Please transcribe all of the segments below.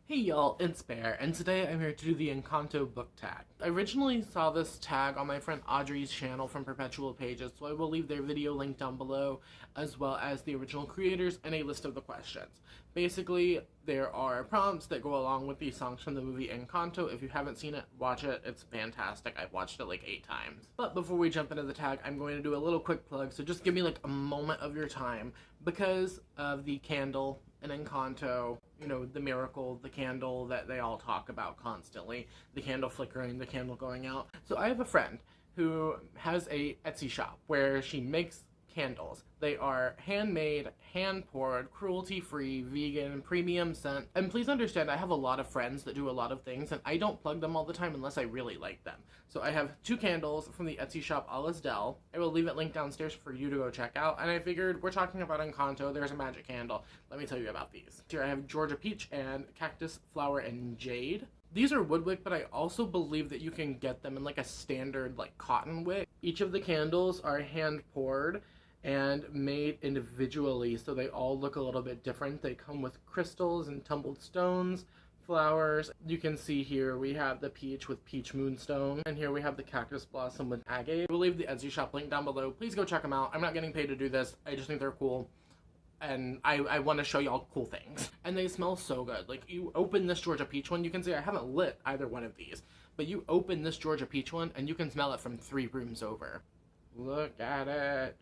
Hey y'all, it's Bear, and today I'm here to do the Encanto Book Tag. I originally saw this tag on my friend Audrey's channel from Perpetual Pages, so I will leave their video link down below, as well as the original creators and a list of the questions. Basically, there are prompts that go along with the songs from the movie Encanto. If you haven't seen it, watch it. It's fantastic. I've watched it like 8 times. But before we jump into the tag, I'm going to do a little quick plug, so just give me like a moment of your time. Because of the candle in Encanto, you know, the miracle, the candle that they all talk about constantly, the candle flickering, the candle going out. So I have a friend who has a Etsy shop where she makes candles. They are handmade, hand-poured, cruelty-free, vegan, premium scent. And please understand, I have a lot of friends that do a lot of things, and I don't plug them all the time unless I really like them. So I have 2 candles from the Etsy shop Alasdell. I will leave it linked downstairs for you to go check out. And I figured, we're talking about Encanto, there's a magic candle. Let me tell you about these. Here I have Georgia Peach and Cactus Flower and Jade. These are wood wick, but I also believe that you can get them in like a standard like cotton wick. Each of the candles are hand poured and made individually, so they all look a little bit different. They come with crystals and tumbled stones, flowers. You can see here we have the peach with peach moonstone, and here we have the cactus blossom with agate. I will leave the Etsy shop link down below. Please go check them out. I'm not getting paid to do this. I just think they're cool, and I want to show y'all cool things. And they smell so good. Like, you open this Georgia Peach one, you can see I haven't lit either one of these, but you open this Georgia Peach one and you can smell it from 3 rooms over. Look at it.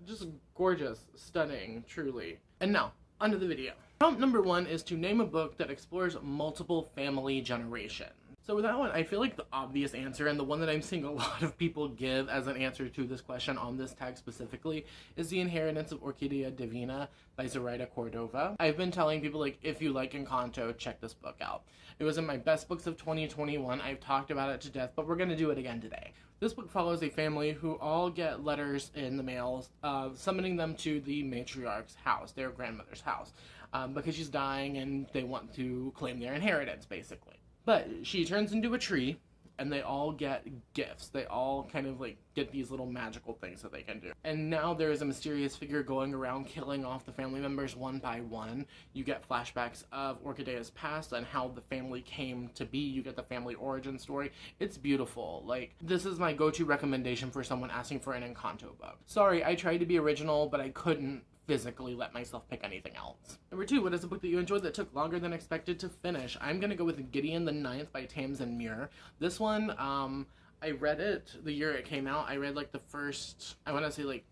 Just gorgeous, stunning, truly. And now, onto the video. Prompt number 1 is to name a book that explores multiple family generations. So with that one, I feel like the obvious answer, and the one that I'm seeing a lot of people give as an answer to this question on this tag specifically, is The Inheritance of Orquídea Divina by Zoraida Cordova. I've been telling people, like, if you like Encanto, check this book out. It was in my best books of 2021. I've talked about it to death, but we're going to do it again today. This book follows a family who all get letters in the mail summoning them to the matriarch's house, their grandmother's house, because she's dying and they want to claim their inheritance, basically. But she turns into a tree, and they all get gifts. They all kind of like get these little magical things that they can do. And now there is a mysterious figure going around killing off the family members one by one. You get flashbacks of Orquídea's past and how the family came to be. You get the family origin story. It's beautiful. Like, this is my go-to recommendation for someone asking for an Encanto book. Sorry, I tried to be original, but I couldn't physically let myself pick anything else. Number 2, what is a book that you enjoyed that took longer than expected to finish? I'm gonna go with Gideon the Ninth by Tamsin Muir. This one, I read it the year it came out. I read like the first, I want to say like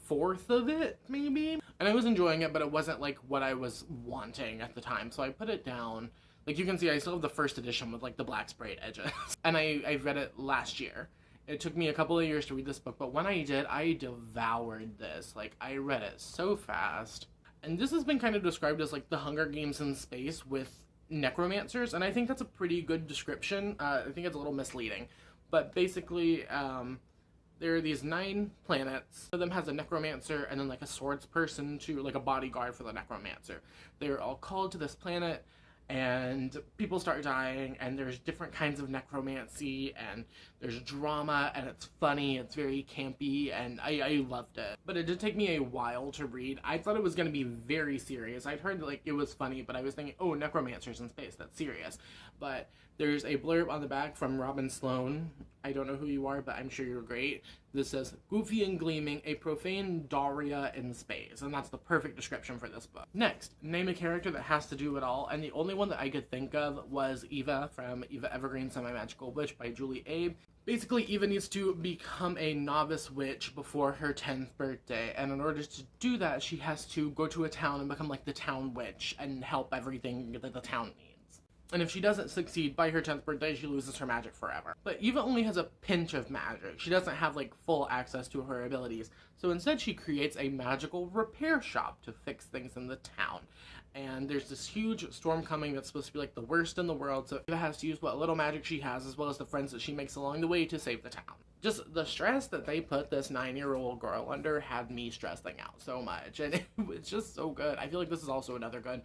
4th of it, maybe? And I was enjoying it, but it wasn't like what I was wanting at the time, so I put it down. Like, you can see I still have the first edition with like the black sprayed edges. And I read it last year. It took me a couple of years to read this book, but when I did, I devoured this. Like, I read it so fast. And this has been kind of described as like the Hunger Games in space with necromancers, and I think that's a pretty good description. I think it's a little misleading. But basically, there are these 9 planets. One of them has a necromancer and then like a swords person to like a bodyguard for the necromancer. They're all called to this planet, and people start dying, and there's different kinds of necromancy, and there's drama, and it's funny, it's very campy, and I loved it. But it did take me a while to read. I thought it was going to be very serious. I'd heard that, like, it was funny, but I was thinking, oh, necromancers in space, that's serious. But there's a blurb on the back from Robin Sloan. I don't know who you are, but I'm sure you're great. This says, goofy and gleaming, a profane Daria in space. And that's the perfect description for this book. Next, name a character that has to do it all. And the only one that I could think of was Eva from Eva Evergreen Semi-Magical Witch by Julie Abe. Basically, Eva needs to become a novice witch before her 10th birthday. And in order to do that, she has to go to a town and become like the town witch and help everything that the town needs. And if she doesn't succeed by her 10th birthday, she loses her magic forever. But Eva only has a pinch of magic. She doesn't have like full access to her abilities. So instead she creates a magical repair shop to fix things in the town. And there's this huge storm coming that's supposed to be like the worst in the world. So Eva has to use what little magic she has, as well as the friends that she makes along the way, to save the town. Just the stress that they put this 9-year-old girl under had me stressing out so much. And it was just so good. I feel like this is also another good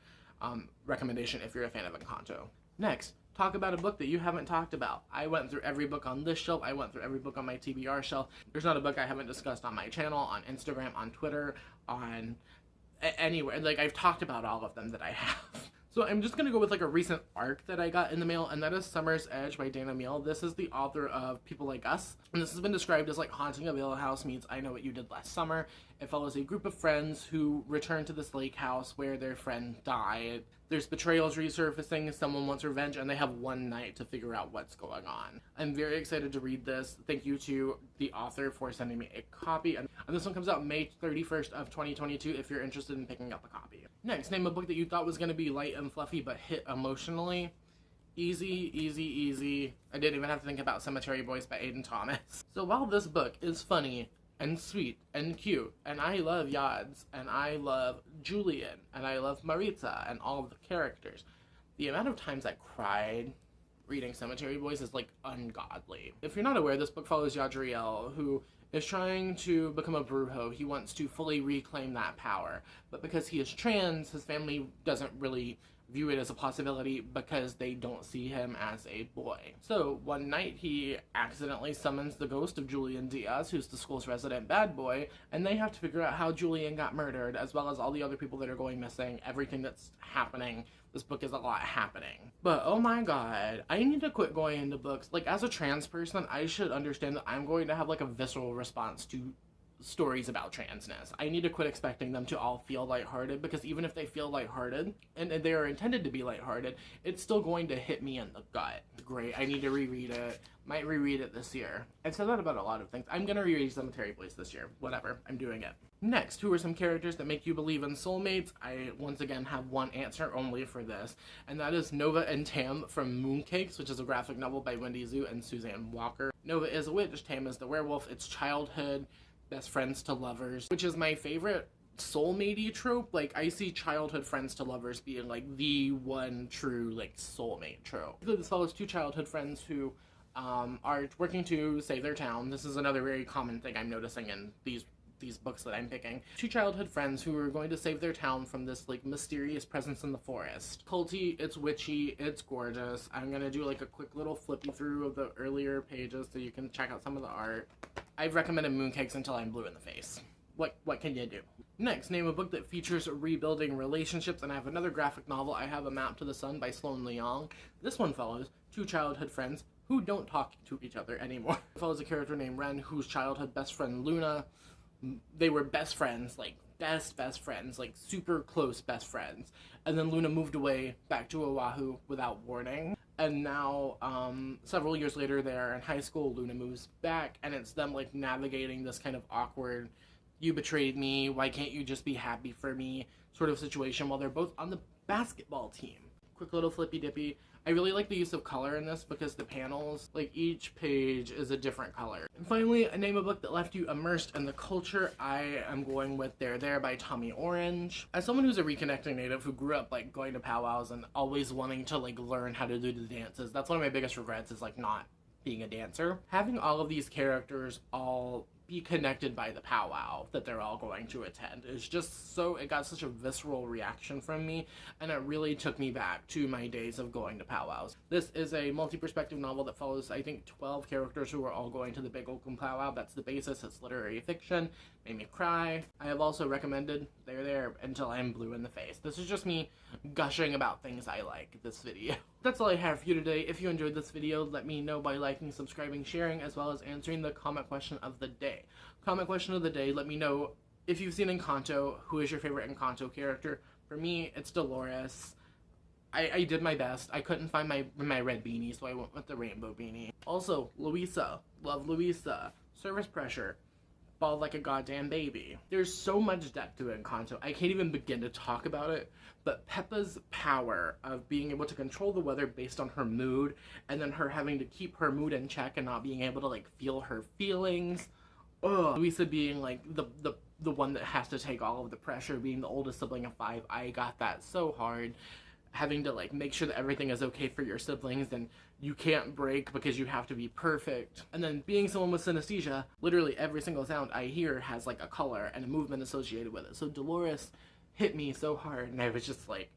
recommendation if you're a fan of Encanto. Next, talk about a book that you haven't talked about. I went through every book on this shelf. I went through every book on my TBR shelf. There's not a book I haven't discussed on my channel, on Instagram, on Twitter, on anywhere. Like, I've talked about all of them that I have. So I'm just gonna go with like a recent arc that I got in the mail, and that is Summer's Edge by Dana Meal. This is the author of People Like Us, and this has been described as like Haunting of Hill House meets I Know What You Did Last Summer. It follows a group of friends who return to this lake house where their friend died. There's betrayals resurfacing, someone wants revenge, and they have one night to figure out what's going on. I'm very excited to read this. Thank you to the author for sending me a copy. And this one comes out May 31st of 2022 if you're interested in picking up a copy. Next, name a book that you thought was going to be light and fluffy but hit emotionally. Easy, easy, easy. I didn't even have to think about Cemetery Boys by Aiden Thomas. So while this book is funny and sweet and cute, and I love Yads, and I love Julian, and I love Maritza, and all of the characters, the amount of times I cried reading Cemetery Boys is like ungodly. If you're not aware, this book follows Yadriel, who is trying to become a brujo. He wants to fully reclaim that power, but because he is trans, his family doesn't really view it as a possibility because they don't see him as a boy. So one night he accidentally summons the ghost of Julian Diaz, who's the school's resident bad boy, and they have to figure out how Julian got murdered, as well as all the other people that are going missing, everything that's happening. This book is a lot happening. But oh my god, I need to quit going into books. Like, as a trans person, I should understand that I'm going to have like a visceral response to stories about transness. I need to quit expecting them to all feel lighthearted, because even if they feel lighthearted, and they are intended to be lighthearted, it's still going to hit me in the gut. Great, I need to reread it. Might reread it this year. I've said that about a lot of things. I'm gonna reread Cemetery Boys this year. Whatever, I'm doing it. Next, who are some characters that make you believe in soulmates? I once again have one answer only for this, and that is Nova and Tam from Mooncakes, which is a graphic novel by Wendy Zhu and Suzanne Walker. Nova is a witch, Tam is the werewolf. It's childhood best friends to lovers, which is my favorite soulmate-y trope. Like, I see childhood friends to lovers being like the one true like soulmate trope. This follows two childhood friends who are working to save their town. This is another very common thing I'm noticing in these books that I'm picking. Two childhood friends who are going to save their town from this like mysterious presence in the forest. Culty, it's witchy, it's gorgeous. I'm gonna do like a quick little flippy through of the earlier pages so you can check out some of the art. I've recommended Mooncakes until I'm blue in the face. What can you do? Next, name a book that features rebuilding relationships, and I have another graphic novel. I have A Map to the Sun by Sloan Leong. This one follows two childhood friends who don't talk to each other anymore. It follows a character named Ren, whose childhood best friend Luna, they were best friends, like best friends, like super close best friends. And then Luna moved away back to Oahu without warning. And now, several years later, they're in high school. Luna moves back, and it's them like navigating this kind of awkward, you betrayed me, why can't you just be happy for me sort of situation while they're both on the basketball team. Quick little flippy dippy. I really like the use of color in this because the panels, like each page is a different color. And finally, name a book that left you immersed in the culture. I am going with There There by Tommy Orange. As someone who's a reconnecting native who grew up like going to powwows and always wanting to like learn how to do the dances, that's one of my biggest regrets, is like not being a dancer. Having all of these characters all be connected by the powwow that they're all going to attend is just so, it got such a visceral reaction from me, and it really took me back to my days of going to powwows. This is a multi-perspective novel that follows, I think, 12 characters who are all going to the Big Oaken Powwow. That's the basis. It's literary fiction. Made me cry. I have also recommended There There until I'm blue in the face. This is just me gushing about things I like this video. That's all I have for you today. If you enjoyed this video, let me know by liking, subscribing, sharing, as well as answering the comment question of the day. Comment question of the day, let me know if you've seen Encanto, who is your favorite Encanto character. For me, it's Dolores. I did my best. I couldn't find my red beanie, so I went with the rainbow beanie. Also, Luisa. Love Luisa. Service pressure. Bald like a goddamn baby. There's so much depth to Encanto. I can't even begin to talk about it, but Peppa's power of being able to control the weather based on her mood, and then her having to keep her mood in check and not being able to like feel her feelings. Ugh. Luisa being like the one that has to take all of the pressure, being the oldest sibling of 5. I got that so hard. Having to like make sure that everything is okay for your siblings and you can't break because you have to be perfect. And then being someone with synesthesia, literally every single sound I hear has like a color and a movement associated with it. So Dolores hit me so hard, and I was just like,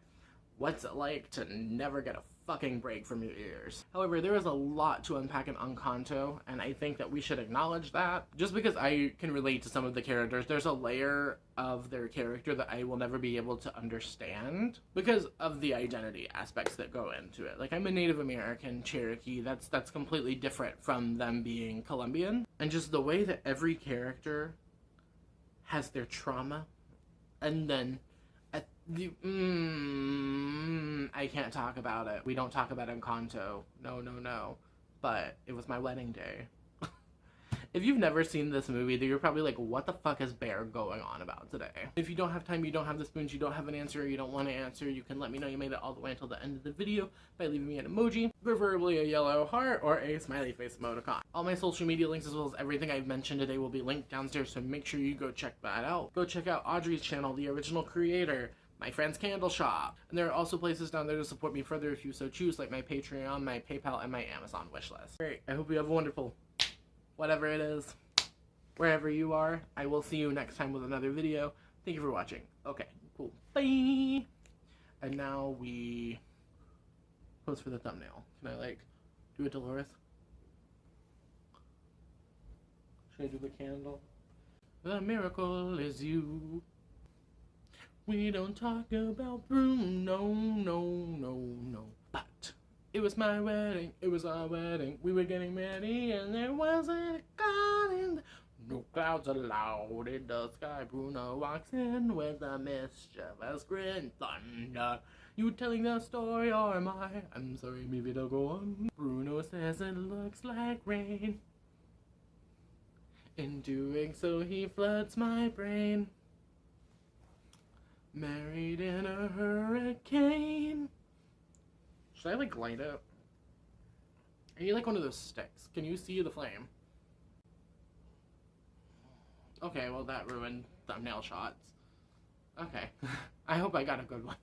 What's it like to never get a fucking break from your ears? However, there is a lot to unpack in Encanto, and I think that we should acknowledge that. Just because I can relate to some of the characters, there's a layer of their character that I will never be able to understand because of the identity aspects that go into it. Like, I'm a Native American Cherokee, that's completely different from them being Colombian. And just the way that every character has their trauma, and then I can't talk about it. We don't talk about Encanto. No. But it was my wedding day. If you've never seen this movie, then you're probably like, what the fuck is Bear going on about today? If you don't have time, you don't have the spoons, you don't have an answer, or you don't want to answer, you can let me know you made it all the way until the end of the video by leaving me an emoji, preferably a yellow heart or a smiley face emoticon. All my social media links as well as everything I've mentioned today will be linked downstairs, so make sure you go check that out. Go check out Audrey's channel, the original creator, my friend's candle shop, and there are also places down there to support me further if you so choose, like my Patreon, my PayPal, and my Amazon wishlist. Great, I hope you have a wonderful whatever it is, wherever you are. I will see you next time with another video. Thank you for watching. Okay, cool, bye! And now we pose for the thumbnail. Can I, like, do it, Dolores? Should I do the candle? The miracle is you. We don't talk about Bruno, no. But it was my wedding, it was our wedding. We were getting ready and there wasn't a god in the... No clouds allowed in the sky. Bruno walks in with a mischievous grin. Thunder, you telling the story or am I? I'm sorry, maybe they'll go on. Bruno says it looks like rain. In doing so, he floods my brain. Married in a hurricane. Should I, like, light it? I need, like, one of those sticks. Can you see the flame? Okay, well, that ruined thumbnail shots. Okay. I hope I got a good one.